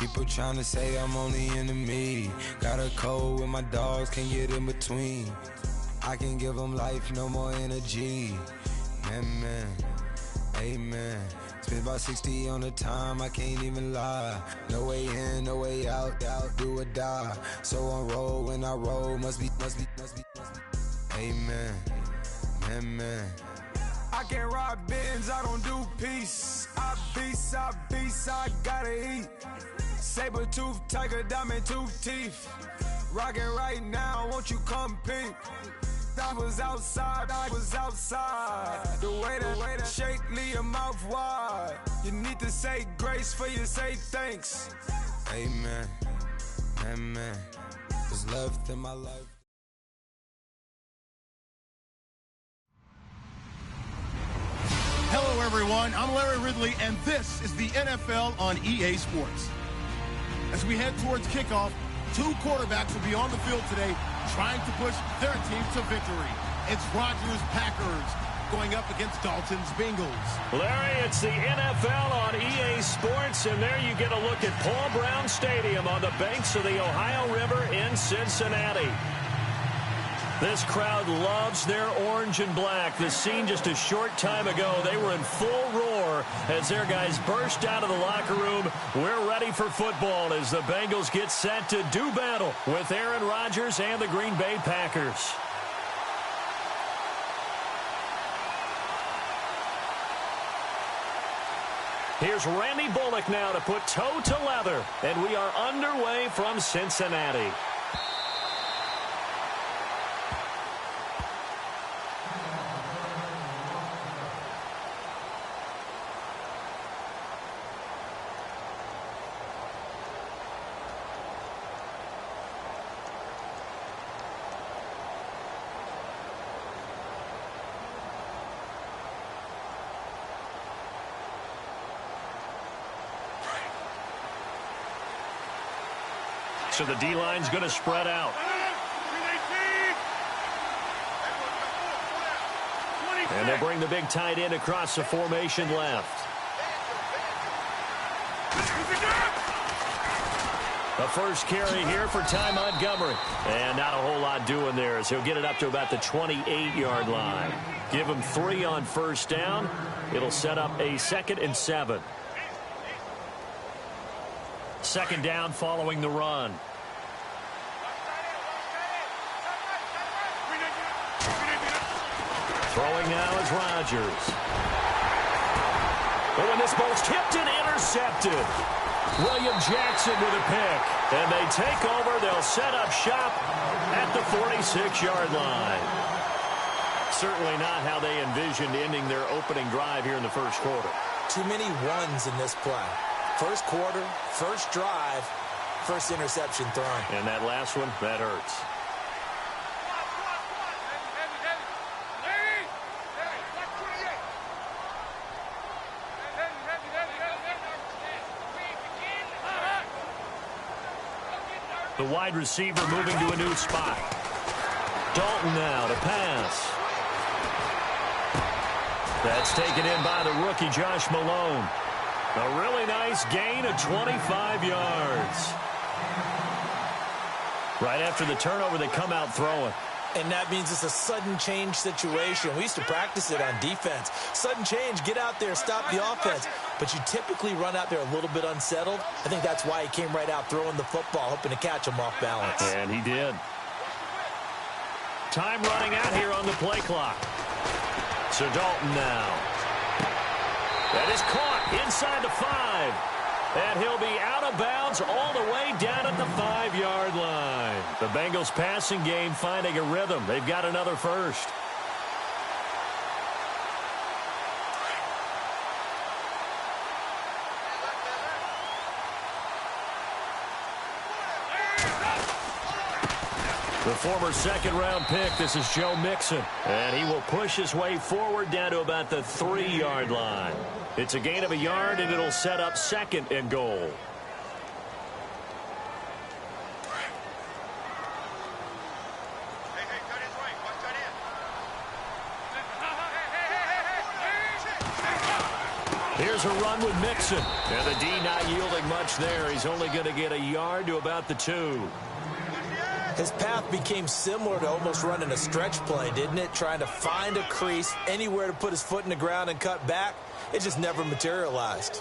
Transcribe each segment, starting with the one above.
People trying to say I'm only enemy. Got a cold with my dogs, can't get in between. I can give them life, no more energy. Man, amen. Spent about 60 on the time, I can't even lie. No way in, no way out, do or die. So on roll, when I roll, must be. Amen, man. I can't ride Benz, I don't do peace. I beast, I gotta eat. Saber tooth, tiger, diamond tooth teeth. Rockin' right now, won't you come peep? I was outside. The way that shake, leave your mouth wide. You need to say grace for you say thanks. Amen, there's left in my life. Hello, everyone. I'm Larry Ridley, and this is the NFL on EA Sports. As we head towards kickoff, two quarterbacks will be on the field today trying to push their team to victory. It's Rodgers' Packers going up against Dalton's Bengals. Larry, it's the NFL on EA Sports, and there you get a look at Paul Brown Stadium on the banks of the Ohio River in Cincinnati. This crowd loves their orange and black. The scene just a short time ago, they were in full roar as their guys burst out of the locker room. We're ready for football as the Bengals get set to do battle with Aaron Rodgers and the Green Bay Packers. Here's Randy Bullock now to put toe to leather, and we are underway from Cincinnati. So the D-line's going to spread out. And they'll bring the big tight end across the formation left. The first carry here for Ty Montgomery. And not a whole lot doing there as he'll get it up to about the 28-yard line. Give him 3 on first down. It'll set up a 2nd and 7. Second down following the run. Throwing now is Rodgers. Oh, and this ball's tipped and intercepted. William Jackson with a pick. And they take over. They'll set up shop at the 46-yard line. Certainly not how they envisioned ending their opening drive here in the first quarter. Too many ones in this play. First quarter, first drive, first interception thrown. And that last one, that hurts. The wide receiver moving to a new spot. Dalton now to pass. That's taken in by the rookie Josh Malone. A really nice gain of 25 yards. Right after the turnover, they come out throwing. And that means it's a sudden change situation. We used to practice it on defense. Sudden change, get out there, stop the offense. But you typically run out there a little bit unsettled. I think that's why he came right out throwing the football, hoping to catch him off balance. And he did. Time running out here on the play clock. So Dalton now. That is caught inside the 5. And he'll be out of bounds all the way down at the 5-yard line. The Bengals passing game finding a rhythm. They've got another first. The former second-round pick, this is Joe Mixon. And he will push his way forward down to about the 3-yard line. It's a gain of a yard, and it'll set up 2nd and goal. Here's a run with Mixon. And the D not yielding much there. He's only going to get a yard to about the 2. His path became similar to almost running a stretch play, didn't it? Trying to find a crease, anywhere to put his foot in the ground and cut back. It just never materialized.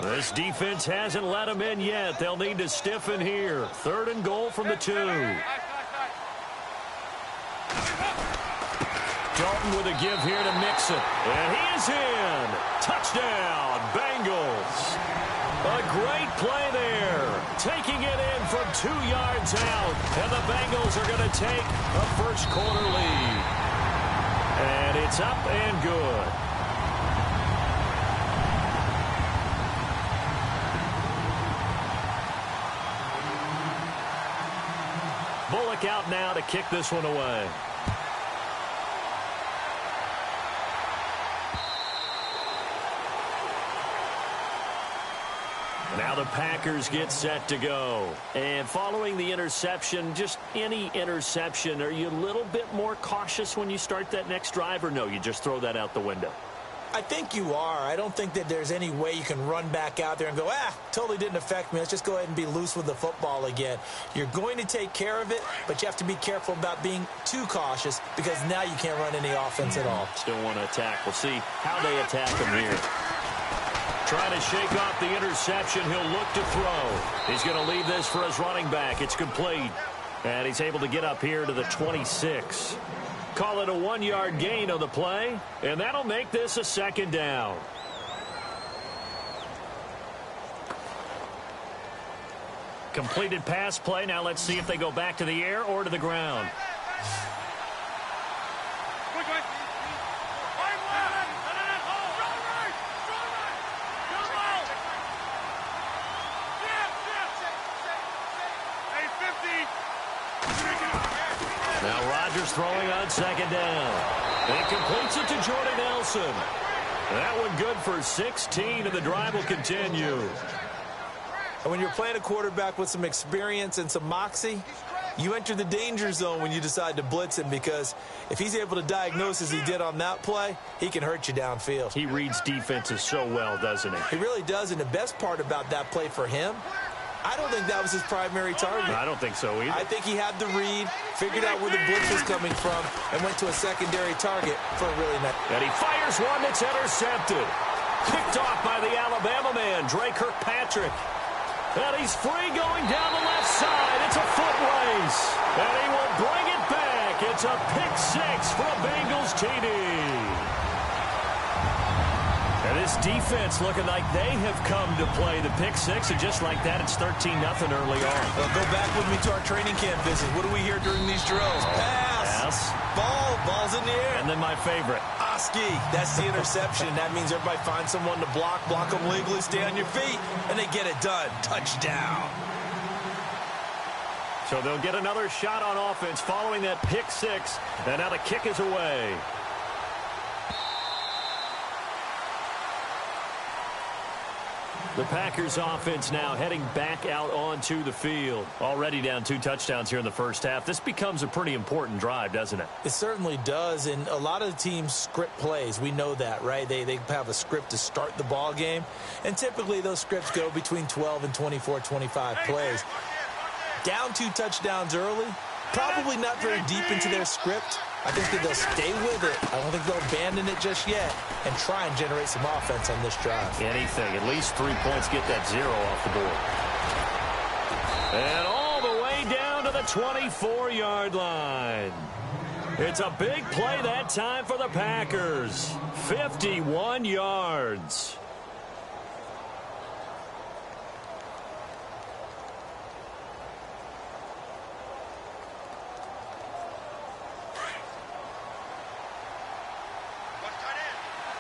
This defense hasn't let him in yet. They'll need to stiffen here. 3rd and goal from the 2. Dalton with a give here to Mixon. And he is in. Touchdown, Bengals. A great play there. Taking it in from 2 yards out. And the Bengals are going to take a first-quarter lead. And it's up and good. Bullock out now to kick this one away. Now the Packers get set to go. And following the interception, just any interception, are you a little bit more cautious when you start that next drive, or no, you just throw that out the window? I think you are. I don't think that there's any way you can run back out there and go, totally didn't affect me. Let's just go ahead and be loose with the football again. You're going to take care of it, but you have to be careful about being too cautious because now you can't run any offense at all. Still want to attack. We'll see how they attack him here. Trying to shake off the interception. He'll look to throw. He's going to leave this for his running back. It's complete. And he's able to get up here to the 26. Call it a 1-yard gain on the play, and that'll make this a 2nd down. Completed pass play. Now let's see if they go back to the air or to the ground. Now Rodgers throwing on 2nd down. And completes it to Jordan Nelson. That one good for 16, and the drive will continue. And when you're playing a quarterback with some experience and some moxie, you enter the danger zone when you decide to blitz him, because if he's able to diagnose as he did on that play, he can hurt you downfield. He reads defenses so well, doesn't he? He really does, and the best part about that play for him, I don't think that was his primary target. I don't think so either. I think he had the read, figured out where the blitz was coming from, and went to a secondary target for a really nice. And he fires one that's intercepted. Picked off by the Alabama man, Dre Kirkpatrick. And he's free going down the left side. It's a foot race. And he will bring it back. It's a pick-6 for a Bengals TD. And this defense looking like they have come to play the pick-6. And just like that, it's 13-0 early on. Well, go back with me to our training camp visit. What do we hear during these drills? Pass. Ball's in the air. And then my favorite. Oski. That's the interception. That means everybody finds someone to block them legally, stay on your feet, and they get it done. Touchdown. So they'll get another shot on offense following that pick-6. And now the kick is away. The Packers offense now heading back out onto the field. Already down 2 touchdowns here in the first half. This becomes a pretty important drive, doesn't it? It certainly does, and a lot of the teams script plays. We know that, right? They have a script to start the ball game, and typically those scripts go between 12 and 24, 25 plays. Down 2 touchdowns early, probably not very deep into their script. I think that they'll stay with it. I don't think they'll abandon it just yet and try and generate some offense on this drive. Anything. At least 3 points, get that 0 off the board. And all the way down to the 24-yard line. It's a big play that time for the Packers. 51 yards.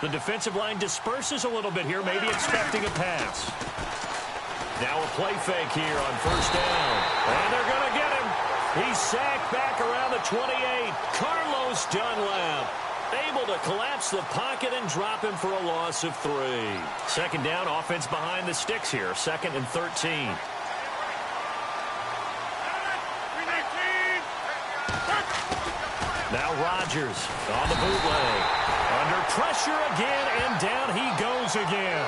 The defensive line disperses a little bit here, maybe expecting a pass. Now a play fake here on first down. And they're going to get him. He's sacked back around the 28. Carlos Dunlap able to collapse the pocket and drop him for a loss of 3. 2nd down, offense behind the sticks here. 2nd and 13. Now Rodgers on the bootleg. Under pressure again, and down he goes again.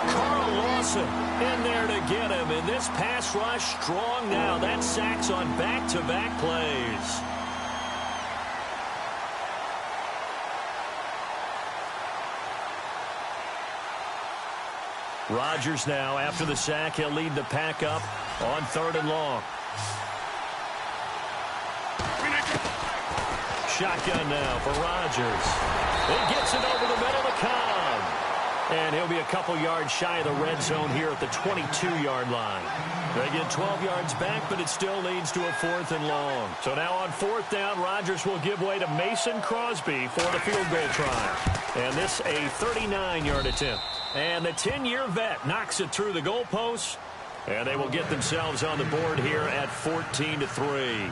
Carl Lawson in there to get him. And this pass rush strong now. That's sacks on back-to-back plays. Rodgers now, after the sack, he'll lead the pack up on 3rd and long. Shotgun now for Rodgers. He gets it over the middle to Cobb. And he'll be a couple yards shy of the red zone here at the 22-yard line. They get 12 yards back, but it still leads to a 4th and long. So now on 4th down, Rodgers will give way to Mason Crosby for the field goal try. And this a 39-yard attempt. And the 10-year vet knocks it through the goalposts. And they will get themselves on the board here at 14-3.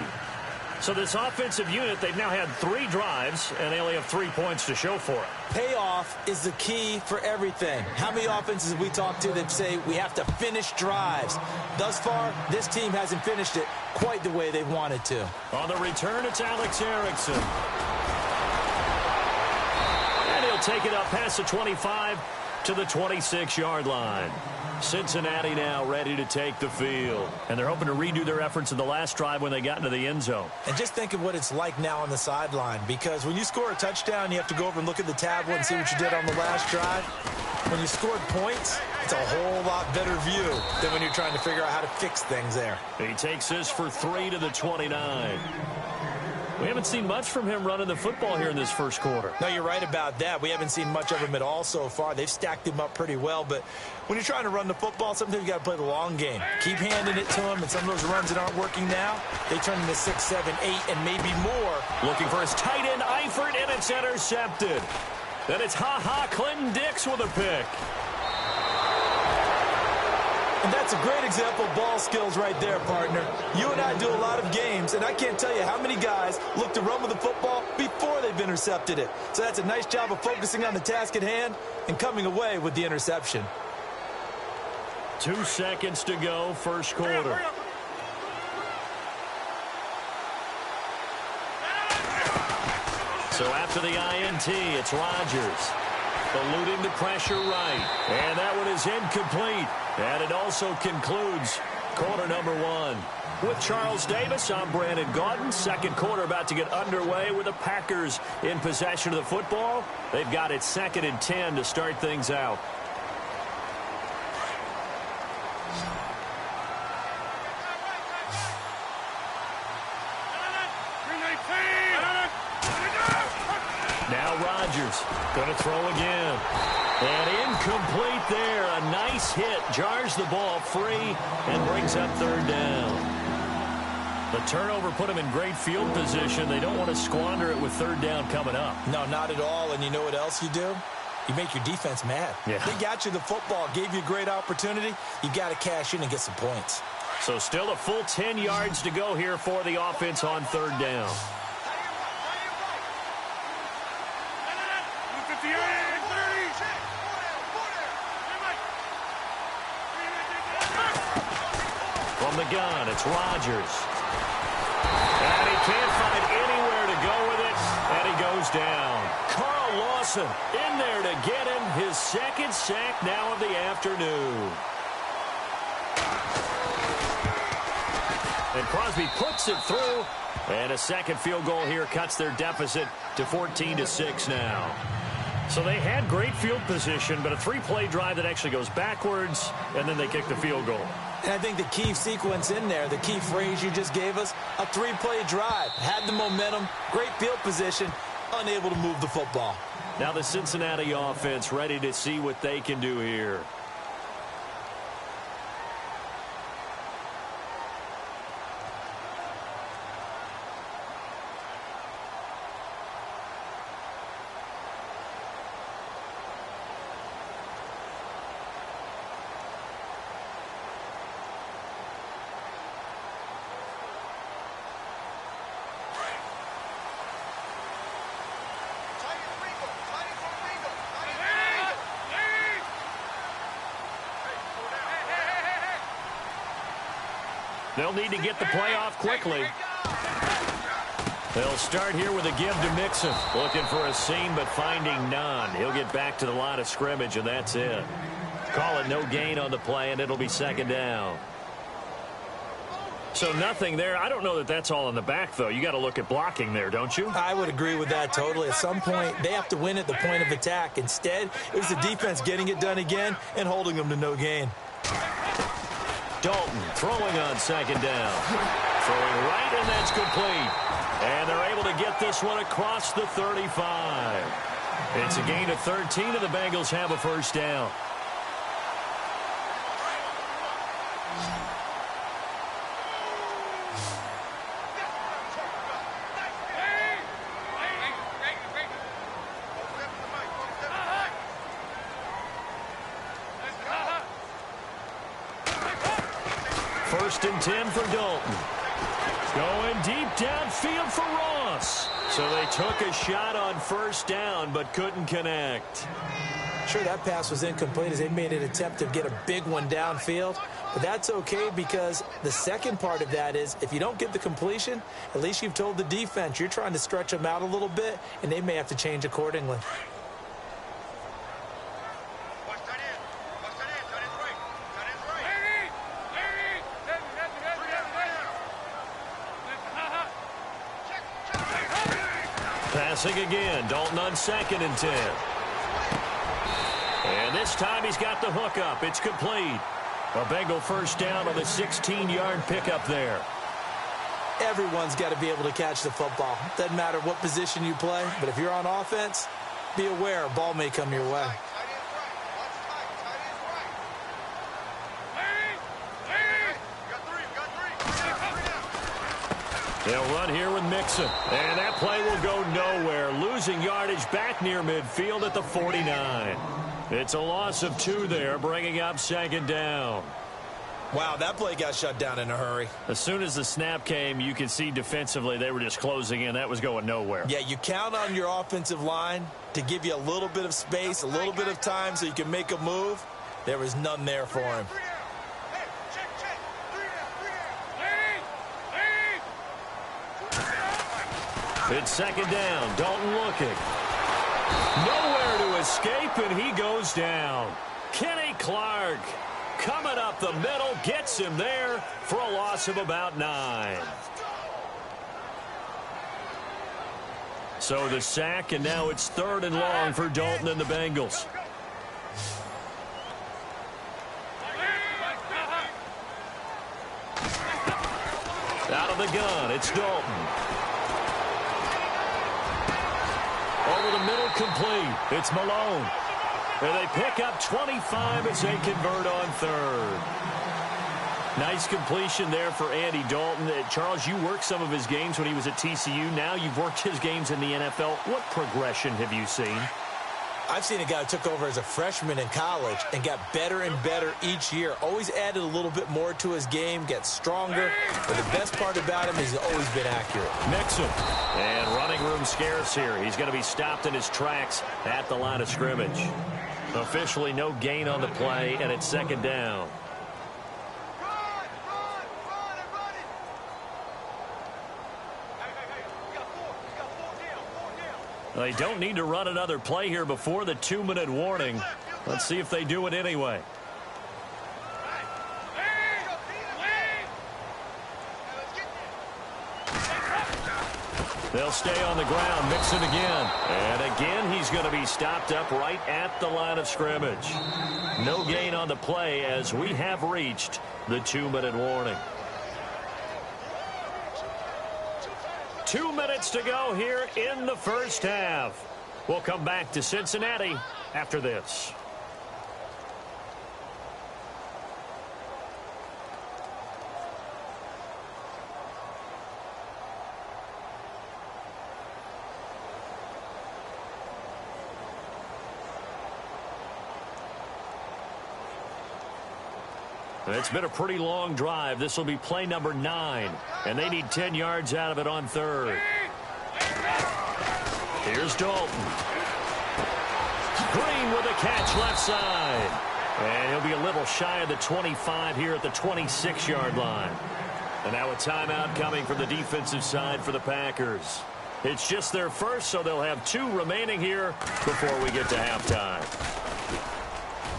So this offensive unit, they've now had 3 drives, and they only have 3 points to show for it. Payoff is the key for everything. How many offenses have we talked to that say we have to finish drives? Thus far, this team hasn't finished it quite the way they wanted to. On the return, it's Alex Erickson. And he'll take it up past the 25 to the 26-yard line. Cincinnati now ready to take the field. And they're hoping to redo their efforts in the last drive when they got into the end zone. And just think of what it's like now on the sideline, because when you score a touchdown, you have to go over and look at the tablet and see what you did on the last drive. When you scored points, it's a whole lot better view than when you're trying to figure out how to fix things there. He takes this for 3 to the 29. We haven't seen much from him running the football here in this first quarter. No, you're right about that. We haven't seen much of him at all so far. They've stacked him up pretty well, but when you're trying to run the football, sometimes you got to play the long game. Keep handing it to him, and some of those runs that aren't working now, they turn into 6, 7, 8, and maybe more. Looking for his tight end, Eifert, and it's intercepted. Then it's Clinton Dix with a pick. And that's a great example of ball skills right there, partner. You and I do a lot of games, and I can't tell you how many guys look to run with the football before they've intercepted it. So that's a nice job of focusing on the task at hand and coming away with the interception. 2 seconds to go, first quarter. So after the INT, it's Rodgers. Eluding the pressure right. And that one is incomplete. And it also concludes quarter number 1. With Charles Davis, I'm Brandon Gaudin. Second quarter about to get underway with the Packers in possession of the football. They've got it 2nd and 10 to start things out. Now Rodgers going to throw again. And incomplete there. A nice hit. Jars the ball free and brings up 3rd down. The turnover put them in great field position. They don't want to squander it with 3rd down coming up. No, not at all. And you know what else you do? You make your defense mad. Yeah. They got you the football, gave you a great opportunity. You got to cash in and get some points. So still a full 10 yards to go here for the offense on 3rd down. From the gun, it's Rodgers. And he can't find anywhere to go with it, and he goes down. Carl Lawson in there to get him his 2nd sack now of the afternoon. And Crosby puts it through, and a 2nd field goal here cuts their deficit to 14-6 now. So they had great field position, but a 3-play drive that actually goes backwards, and then they kick the field goal. And I think the key sequence in there, the key phrase you just gave us, a 3-play drive. Had the momentum, great field position, unable to move the football. Now the Cincinnati offense ready to see what they can do here. They'll need to get the play off quickly. They'll start here with a give to Mixon. Looking for a seam, but finding none. He'll get back to the line of scrimmage, and that's it. Call it no gain on the play, and it'll be second down. So nothing there. I don't know that that's all in the back, though. You got to look at blocking there, don't you? I would agree with that totally. At some point, they have to win at the point of attack. Instead, it was the defense getting it done again and holding them to no gain. Dalton throwing on second down. Throwing right, and that's complete. And they're able to get this one across the 35. It's a gain of 13, and the Bengals have a first down. First and 10 for Dalton. Going deep downfield for Ross. So they took a shot on first down, but couldn't connect. Sure, that pass was incomplete as they made an attempt to get a big one downfield. But that's okay because the second part of that is if you don't get the completion, at least you've told the defense you're trying to stretch them out a little bit, and they may have to change accordingly. Passing again, Dalton on second and 10. And this time he's got the hook up. It's complete. A Bengal first down on the 16-yard pickup there. Everyone's got to be able to catch the football. Doesn't matter what position you play, but if you're on offense, be aware a ball may come your way. They'll run here with Mixon. And that play will go nowhere. Losing yardage back near midfield at the 49. It's a loss of 2 there, bringing up second down. Wow, that play got shut down in a hurry. As soon as the snap came, you could see defensively they were just closing in. That was going nowhere. Yeah, you count on your offensive line to give you a little bit of space, a little bit of time so you can make a move. There was none there for him. It's second down. Dalton looking. Nowhere to escape, and he goes down. Kenny Clark coming up the middle, gets him there for a loss of about 9. So the sack, and now it's 3rd and long for Dalton and the Bengals. Out of the gun, it's Dalton. Over the middle, complete. It's Malone. And they pick up 25 as they convert on 3rd. Nice completion there for Andy Dalton. Charles, you worked some of his games when he was at TCU. Now you've worked his games in the NFL. What progression have you seen? I've seen a guy who took over as a freshman in college and got better and better each year. Always added a little bit more to his game, gets stronger. But the best part about him is he's always been accurate. Mixon. And running room scarce here. He's going to be stopped in his tracks at the line of scrimmage. Officially no gain on the play, and it's second down. They don't need to run another play here before the 2-minute warning. Let's see if they do it anyway. They'll stay on the ground. Mixon again. And again, he's going to be stopped up right at the line of scrimmage. No gain on the play as we have reached the 2-minute warning. 2 minutes to go here in the first half. We'll come back to Cincinnati after this. It's been a pretty long drive. This will be play number 9, and they need 10 yards out of it on 3rd. Here's Dalton. Green with a catch left side. And he'll be a little shy of the 25 here at the 26-yard line. And now a timeout coming from the defensive side for the Packers. It's just their first, so they'll have 2 remaining here before we get to halftime.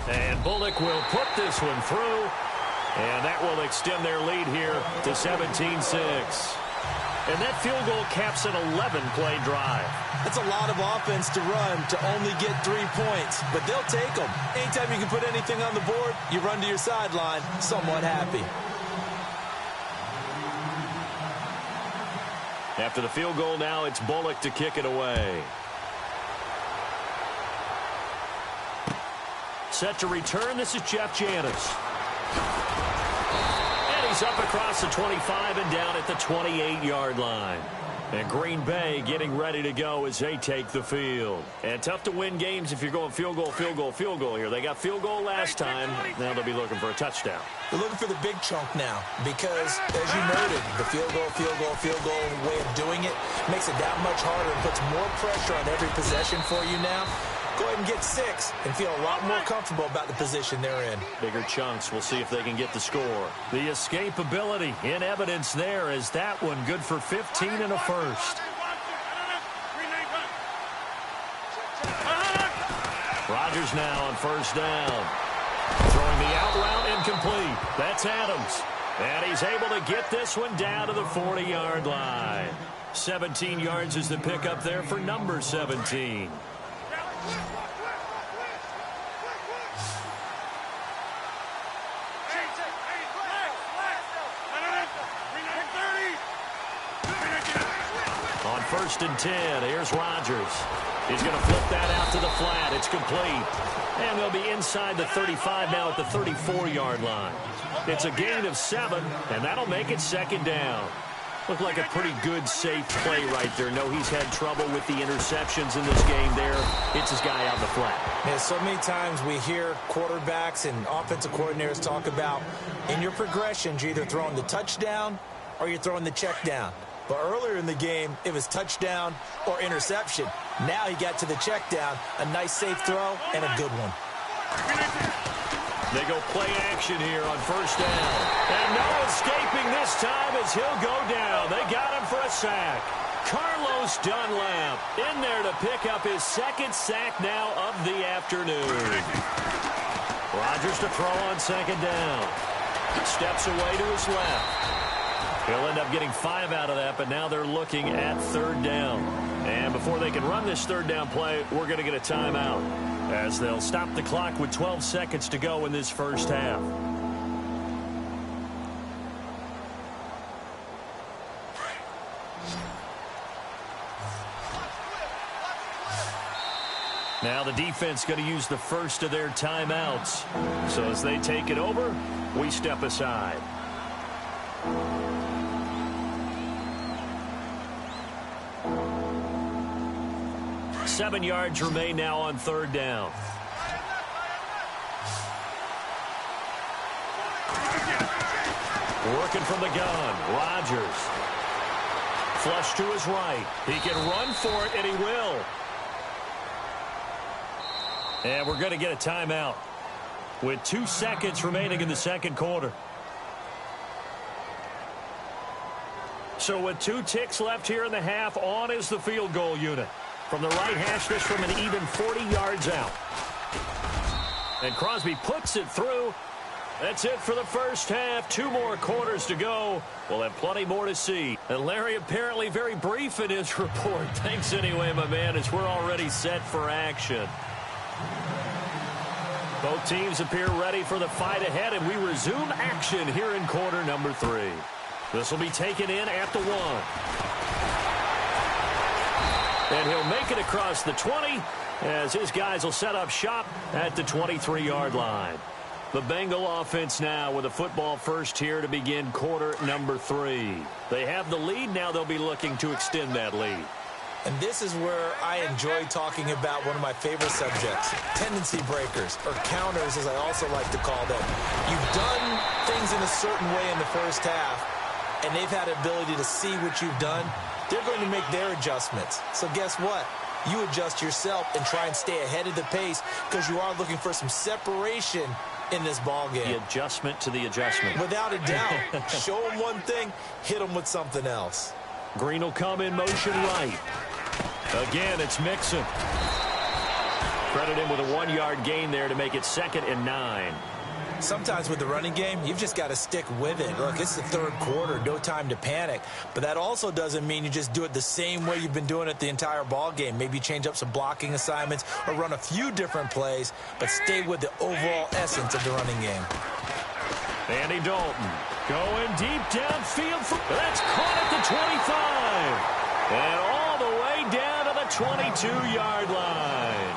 And Bullock will put this one through, and that will extend their lead here to 17-6. And that field goal caps an 11-play drive. That's a lot of offense to run to only get 3 points, but they'll take them. Anytime you can put anything on the board, you run to your sideline somewhat happy. After the field goal now, it's Bullock to kick it away. Set to return, this is Jeff Janis. He's up across the 25 and down at the 28-yard line. And Green Bay getting ready to go as they take the field. And tough to win games if you're going field goal, field goal, field goal here. They got field goal last time. Now they'll be looking for a touchdown. They're looking for the big chunk now because, as you noted, the field goal way of doing it makes it that much harder and puts more pressure on every possession for you now. Go ahead and get 6 and feel a lot more comfortable about the position they're in. Bigger chunks. We'll see if they can get the score. The escapability in evidence there is that one good for 15 and a first. Rodgers now on first down. Throwing the out route incomplete. That's Adams. And he's able to get this one down to the 40-yard line. 17 yards is the pickup there for number 17. On 1st and 10, here's Rodgers. He's going to flip that out to the flat. It's complete. And they'll be inside the 35 now at the 34-yard line. It's a gain of 7, and that'll make it 2nd down. Looked like a pretty good, safe play right there. No, he's had trouble with the interceptions in this game there. It's his guy out in the flat. Yeah, so many times we hear quarterbacks and offensive coordinators talk about in your progressions, you're either throwing the touchdown or you're throwing the check down. But earlier in the game, it was touchdown or interception. Now he got to the check down, a nice safe throw, and a good one. They go play action here on 1st down. And no escaping this time as he'll go down. They got him for a sack. Carlos Dunlap in there to pick up his 2nd sack now of the afternoon. Rodgers to throw on 2nd down. Steps away to his left. He'll end up getting 5 out of that, but now they're looking at 3rd down. And before they can run this 3rd down play, we're going to get a timeout, as they'll stop the clock with 12 seconds to go in this first half. Now the defense going to use the first of their timeouts. So as they take it over, we step aside. Seven yards remain now on 3rd down. Working from the gun, Rodgers. Flush to his right. He can run for it, and he will. And we're going to get a timeout with 2 seconds remaining in the 2nd quarter. So with 2 ticks left here in the half, on is the field goal unit. From the right hash, this from an even 40 yards out. And Crosby puts it through. That's it for the first half. 2 more quarters to go. We'll have plenty more to see. And Larry apparently very brief in his report. Thanks anyway, my man, as we're already set for action. Both teams appear ready for the fight ahead, and we resume action here in quarter number 3. This will be taken in at the 1. And he'll make it across the 20 as his guys will set up shop at the 23-yard line. The Bengal offense now with a football first here to begin quarter number 3. They have the lead. Now they'll be looking to extend that lead. And this is where I enjoy talking about one of my favorite subjects, tendency breakers, or counters as I also like to call them. You've done things in a certain way in the first half, and they've had the ability to see what you've done. They're going to make their adjustments. So guess what? You adjust yourself and try and stay ahead of the pace because you are looking for some separation in this ball game. The adjustment to the adjustment. Without a doubt. Show them one thing, hit them with something else. Green will come in motion right. Again, it's Mixon. Credit him with a 1-yard gain there to make it 2nd and 9. Sometimes with the running game, you've just got to stick with it. Look, it's the 3rd quarter, no time to panic. But that also doesn't mean you just do it the same way you've been doing it the entire ball game. Maybe change up some blocking assignments or run a few different plays, but stay with the overall essence of the running game. Andy Dalton going deep downfield. That's caught at the 25. And all the way down to the 22-yard line.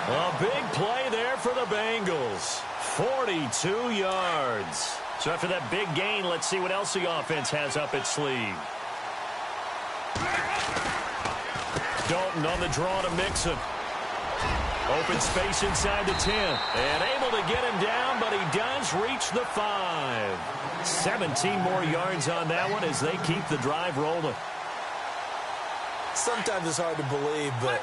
A big play there for the Bengals. 42 yards. So after that big gain, let's see what else the offense has up its sleeve. Dalton on the draw to Mixon. Open space inside the 10. And able to get him down, but he does reach the 5. 17 more yards on that one as they keep the drive rolling. Sometimes it's hard to believe, but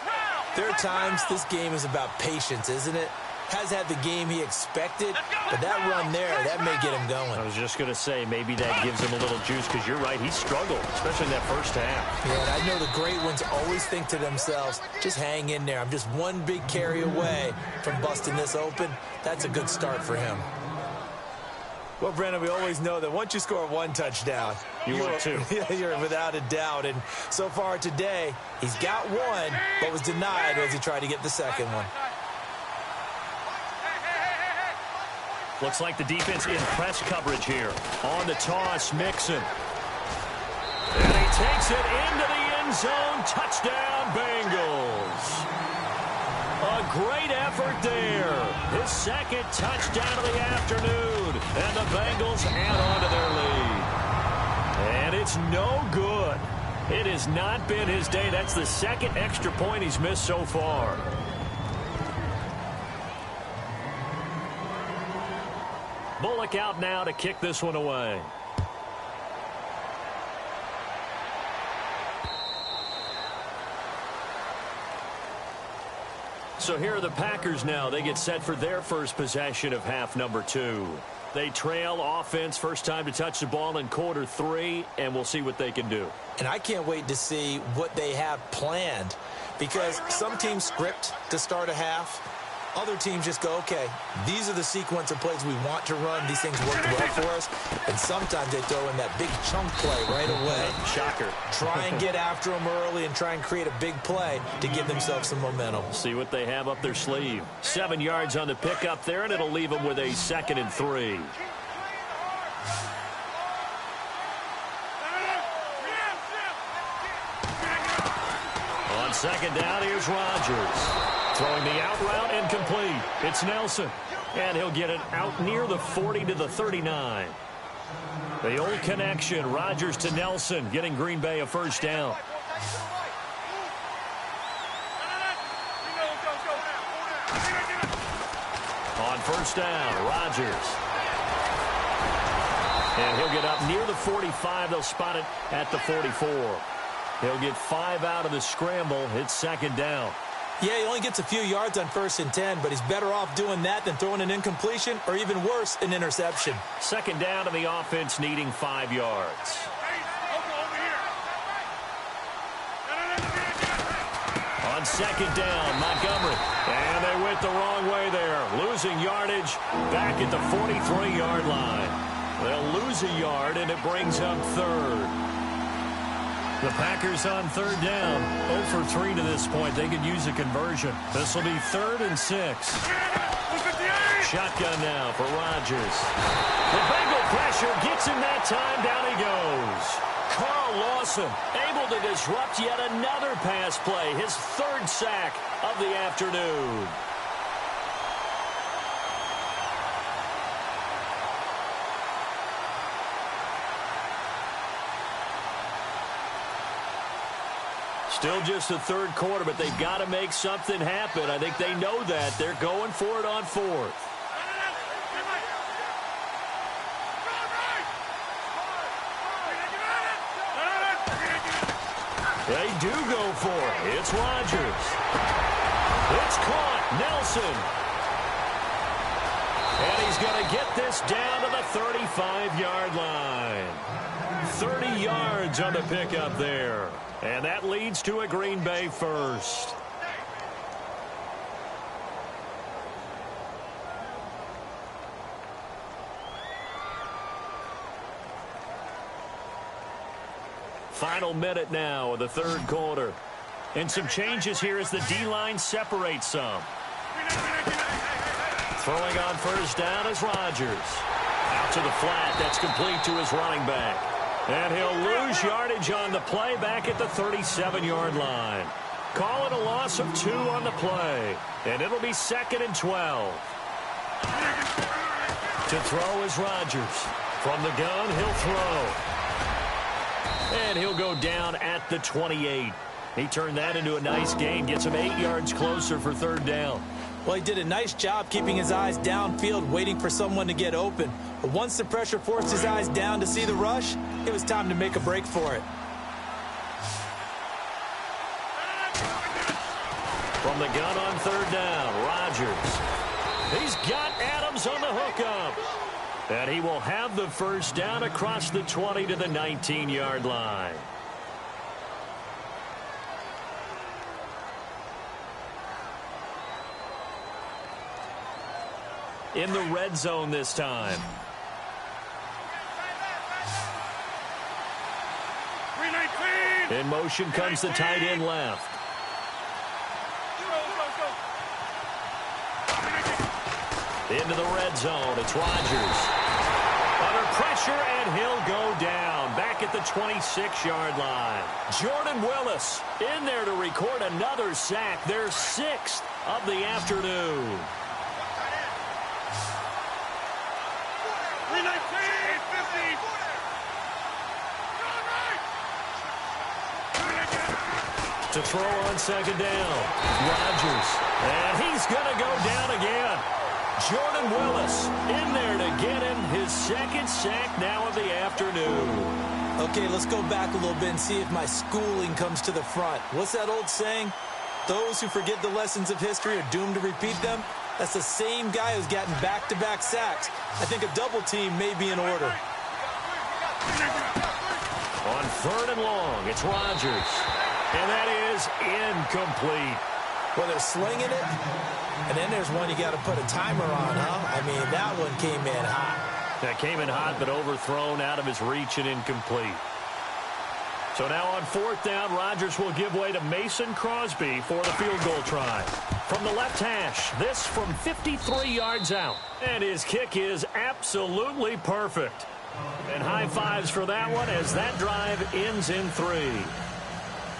there are times this game is about patience, isn't it? Has had the game he expected, but that run there, that may get him going. I was just going to say, maybe that gives him a little juice, because you're right, he struggled, especially in that first half. Yeah, and I know the great ones always think to themselves, just hang in there. I'm just one big carry away from busting this open. That's a good start for him. Well, Brendan, we always know that once you score one touchdown, you want two. You're without a doubt. And so far today, he's got one, but was denied as he tried to get the second one. Looks like the defense in press coverage here. On the toss, Mixon. And he takes it into the end zone. Touchdown, Bengals. A great effort there. His 2nd touchdown of the afternoon. And the Bengals add on to their lead. And it's no good. It has not been his day. That's the 2nd extra point he's missed so far. Bullock out now to kick this one away. So here are the Packers now. They get set for their first possession of half number 2. They trail offense, first time to touch the ball in quarter 3, and we'll see what they can do. And I can't wait to see what they have planned, because some teams script to start a half. Other teams just go, okay, these are the sequence of plays we want to run. These things worked well for us. And sometimes they throw in that big chunk play right away. Shocker. Try and get after them early and try and create a big play to give themselves some momentum. See what they have up their sleeve. 7 yards on the pickup there, and it'll leave them with a 2nd and 3. On 2nd down, here's Rodgers. Throwing the out route incomplete. It's Nelson. And he'll get it out near the 40 to the 39. The old connection, Rodgers to Nelson, getting Green Bay a first down. On first down, Rodgers. And he'll get up near the 45. They'll spot it at the 44. He'll get 5 out of the scramble. It's 2nd down. Yeah, he only gets a few yards on 1st and 10, but he's better off doing that than throwing an incompletion or even worse, an interception. 2nd down to the offense needing 5 yards. On 2nd down, Montgomery. And they went the wrong way there. Losing yardage back at the 43-yard line. They'll lose a yard, and it brings up 3rd. The Packers on 3rd down. 0 for 3 to this point. They could use a conversion. This will be 3rd and 6. Shotgun now for Rodgers. The Bengal pressure gets him that time. Down he goes. Carl Lawson able to disrupt yet another pass play. His 3rd sack of the afternoon. Still just the 3rd quarter, but they've got to make something happen. I think they know that. They're going for it on 4th. They do go for it. It's Rodgers. It's caught. Nelson. And he's going to get this down to the 35-yard line. 30 yards on the pickup there. And that leads to a Green Bay first. Final minute now of the third quarter. And some changes here as the D-line separates some. Throwing on first down is Rodgers. Out to the flat. That's complete to his running back. And he'll lose yardage on the play back at the 37-yard line. Call it a loss of 2 on the play. And it'll be 2nd and 12. To throw is Rodgers. From the gun, he'll throw. And he'll go down at the 28. He turned that into a nice gain. Gets him 8 yards closer for third down. Well, he did a nice job keeping his eyes downfield, waiting for someone to get open. But once the pressure forced his eyes down to see the rush, it was time to make a break for it. From the gun on third down, Rodgers. He's got Adams on the hookup. And he will have the first down across the 20 to the 19-yard line. In the red zone this time. In motion comes the tight end left. Into the red zone. It's Rodgers. Under pressure, and he'll go down. Back at the 26-yard line. Jordan Willis in there to record another sack. Their 6th of the afternoon. To throw on second down. Rodgers. And he's going to go down again. Jordan Willis in there to get him his 2nd sack now of the afternoon. Okay, let's go back a little bit and see if my schooling comes to the front. What's that old saying? Those who forget the lessons of history are doomed to repeat them. That's the same guy who's gotten back-to-back sacks. I think a double team may be in order. On third and long, it's Rodgers. And that is incomplete. Well, they're slinging it, and then there's one you got to put a timer on, huh? I mean, that one came in hot. That came in hot, but overthrown out of his reach and incomplete. So now on fourth down, Rodgers will give way to Mason Crosby for the field goal try. From the left hash, this from 53 yards out. And his kick is absolutely perfect. And high fives for that one as that drive ends in 3.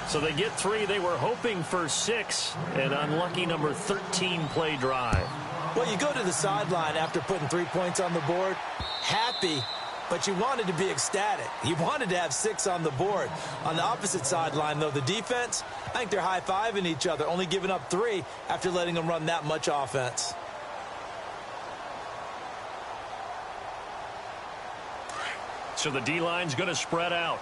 So they get 3. They were hoping for 6. An unlucky number 13 play drive. Well, you go to the sideline after putting 3 points on the board, happy, but you wanted to be ecstatic. You wanted to have 6 on the board. On the opposite sideline, though, the defense, I think they're high-fiving each other, only giving up 3 after letting them run that much offense. So the D-line's going to spread out.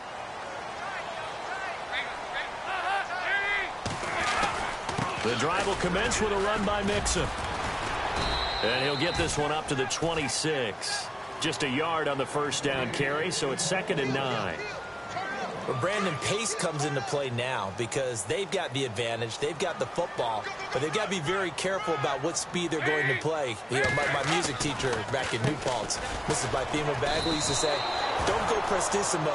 The drive will commence with a run by Mixon. And he'll get this one up to the 26. Just a yard on the first down carry, so it's 2nd and 9. But Brandon, pace comes into play now because they've got the advantage. They've got the football, but they've got to be very careful about what speed they're going to play. You know, my music teacher back in New Paltz, Mrs. Bythema Bagley, used to say, don't go prestissimo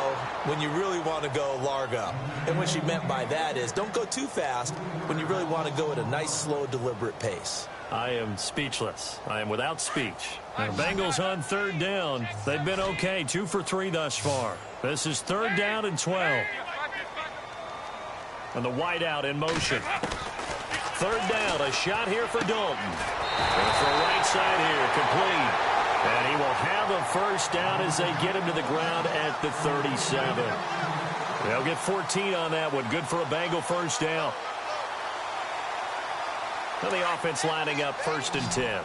when you really want to go largo. And what she meant by that is don't go too fast when you really want to go at a nice, slow, deliberate pace. I am speechless. I am without speech. The Bengals on third down. They've been okay, 2 for 3 thus far. This is 3rd down and 12. And the wideout in motion. 3rd down, a shot here for Dalton. And for right side here, complete. And he will have a first down as they get him to the ground at the 37. They'll get 14 on that one. Good for a Bengal first down. And the offense lining up 1st and 10.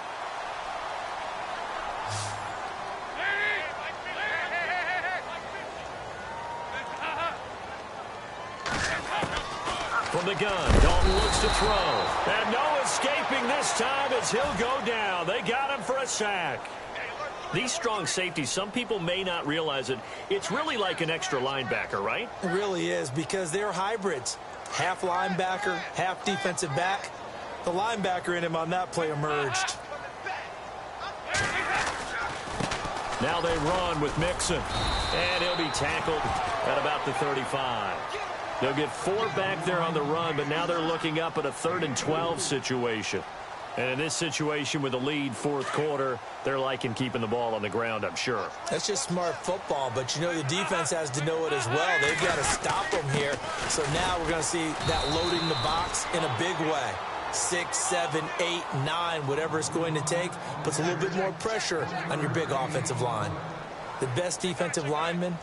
From the gun, Dalton looks to throw. And no escaping this time as he'll go down. They got him for a sack. These strong safeties, some people may not realize it. It's really like an extra linebacker, right? It really is, because they're hybrids. Half linebacker, half defensive back. The linebacker in him on that play emerged. Now they run with Mixon. And he'll be tackled at about the 35. They'll get 4 back there on the run, but now they're looking up at a 3rd and 12 situation. And in this situation with the lead, fourth quarter, they're liking keeping the ball on the ground, I'm sure. That's just smart football, but you know the defense has to know it as well. They've got to stop them here. So now we're going to see that loading the box in a big way. 6, 7, 8, 9, whatever it's going to take, puts a little bit more pressure on your big offensive line. The best defensive linemen,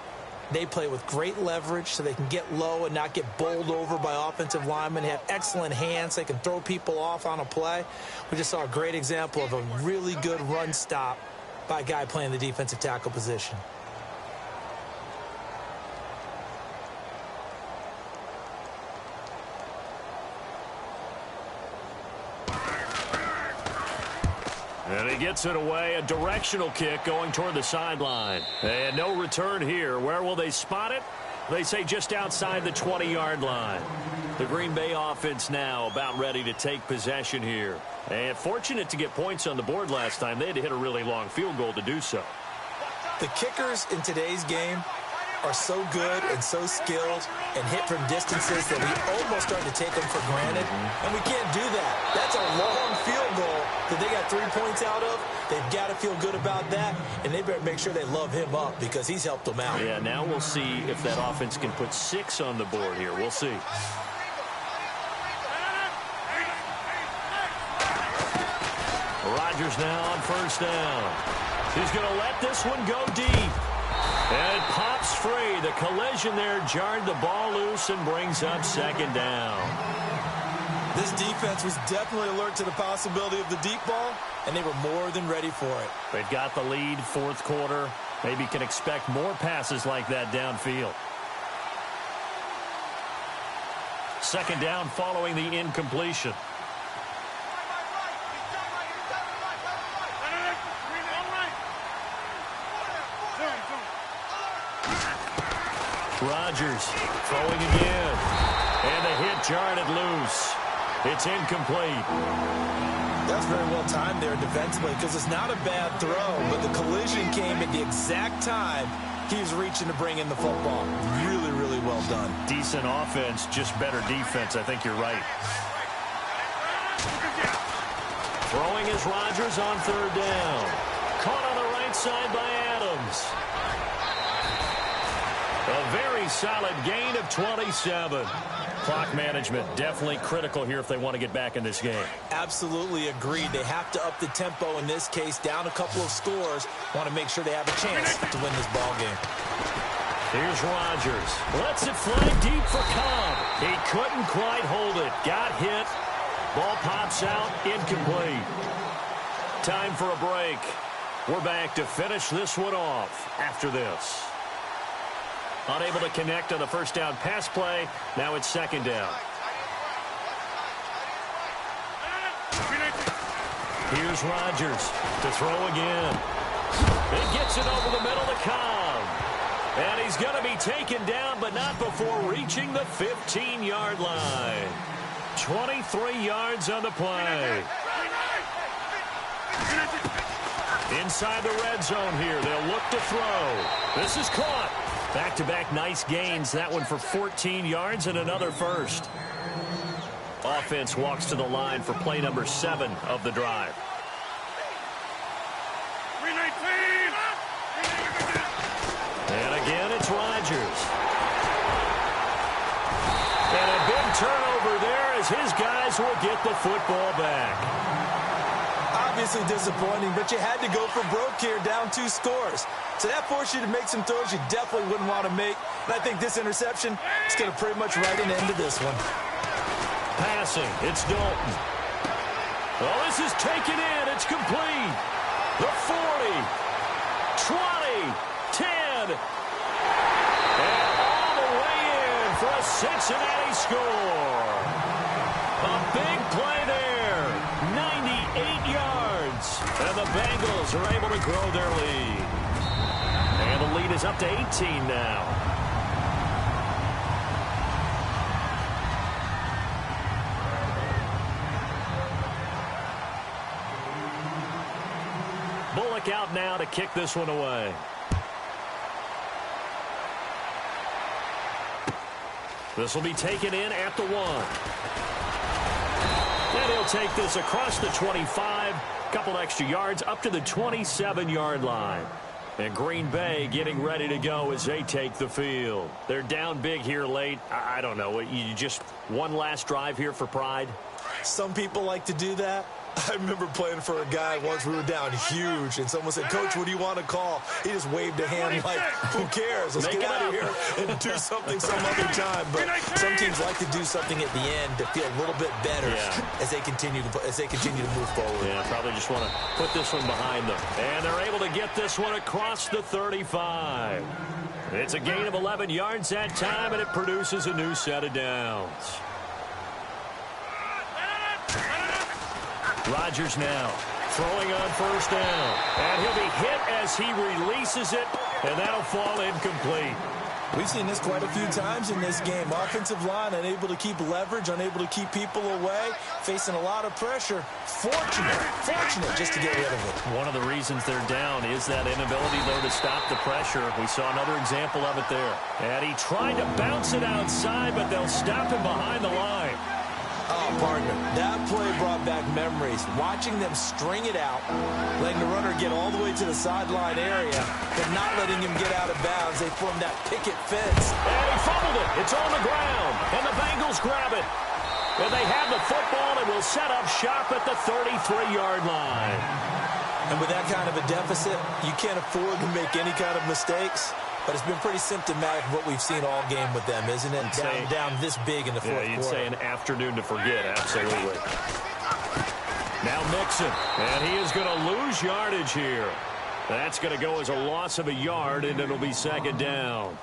they play with great leverage so they can get low and not get bowled over by offensive linemen. They have excellent hands. They can throw people off on a play. We just saw a great example of a really good run stop by a guy playing the defensive tackle position. And he gets it away, a directional kick going toward the sideline. And no return here. Where will they spot it? They say just outside the 20-yard line. The Green Bay offense now about ready to take possession here. And fortunate to get points on the board last time. They had to hit a really long field goal to do so. The kickers in today's game are so good and so skilled and hit from distances that we almost start to take them for granted. And we can't do that. That's a long field goal that they got 3 points out of. They've got to feel good about that, and they better make sure they love him up because he's helped them out. Yeah, now we'll see if that offense can put 6 on the board here. We'll see. Rodgers now on first down. He's going to let this one go deep. And it pops free. The collision there jarred the ball loose and brings up second down. This defense was definitely alert to the possibility of the deep ball, and they were more than ready for it. They've got the lead, fourth quarter. Maybe can expect more passes like that downfield. Second down following the incompletion. Rodgers throwing again. And the hit jarred it loose. It's incomplete. That's very well timed there defensively because it's not a bad throw, but the collision came at the exact time he was reaching to bring in the football. Really, really well done. Decent offense, just better defense. I think you're right. Throwing is Rodgers on third down. Caught on the right side by Adams. A very solid gain of 27. Clock management definitely critical here if they want to get back in this game. Absolutely agreed. They have to up the tempo in this case, down a couple of scores. Want to make sure they have a chance to win this ball game. Here's Rodgers. Lets it fly deep for Cobb. He couldn't quite hold it. Got hit. Ball pops out. Incomplete. Time for a break. We're back to finish this one off after this. Unable to connect on the first down pass play. Now it's second down. Here's Rodgers to throw again. He gets it over the middle to Cobb. And he's going to be taken down, but not before reaching the 15-yard line. 23 yards on the play. Inside the red zone here. They'll look to throw. This is caught. Back-to-back nice gains. That one for 14 yards and another first. Offense walks to the line for play number 7 of the drive. And again, it's Rodgers. And a big turnover there as his guys will get the football back. Obviously disappointing, but you had to go for broke here, down 2 scores. So that forced you to make some throws you definitely wouldn't want to make. And I think this interception is going to pretty much write an end to this one. Passing, it's Dalton. Well, this is taken in. It's complete. The 40, 20, 10. And all the way in for a Cincinnati score. A big play there. 98 yards. And the Bengals are able to grow their lead. And the lead is up to 18 now. Bullock out now to kick this one away. This will be taken in at the 1. And he'll take this across the 25. Couple extra yards up to the 27-yard line. And Green Bay getting ready to go as they take the field. They're down big here late. I don't know. You just one last drive here for pride? Some people like to do that. I remember playing for a guy once. We were down huge, and someone said, "Coach, what do you want to call?" He just waved a hand like, "Who cares? Let's get out of here and do something some other time." But some teams like to do something at the end to feel a little bit better as they continue to move forward. Yeah, probably just want to put this one behind them. And they're able to get this one across the 35. It's a gain of 11 yards that time, and it produces a new set of downs. Rodgers now throwing on first down. And he'll be hit as he releases it, and that'll fall incomplete. We've seen this quite a few times in this game. Offensive line unable to keep leverage, unable to keep people away, facing a lot of pressure. Fortunate just to get rid of it. One of the reasons they're down is that inability, though, to stop the pressure. We saw another example of it there. And he tried to bounce it outside, but they'll stop him behind the line. Oh, partner, that play brought back memories. Watching them string it out, letting the runner get all the way to the sideline area, but not letting him get out of bounds. They formed that picket fence. And he fumbled it. It's on the ground. And the Bengals grab it. And they have the football and will set up shop at the 33-yard line. And with that kind of a deficit, you can't afford to make any kind of mistakes. But it's been pretty symptomatic of what we've seen all game with them, isn't it? Down this big in the fourth quarter. You'd say an afternoon to forget, absolutely. Now Mixon, and he is going to lose yardage here. That's going to go as a loss of a yard, and it'll be second down.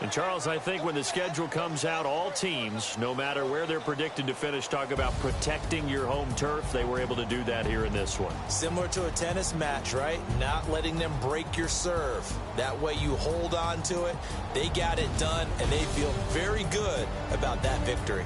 And, Charles, I think when the schedule comes out, all teams, no matter where they're predicted to finish, talk about protecting your home turf. They were able to do that here in this one. Similar to a tennis match, right? Not letting them break your serve. That way you hold on to it. They got it done, and they feel very good about that victory.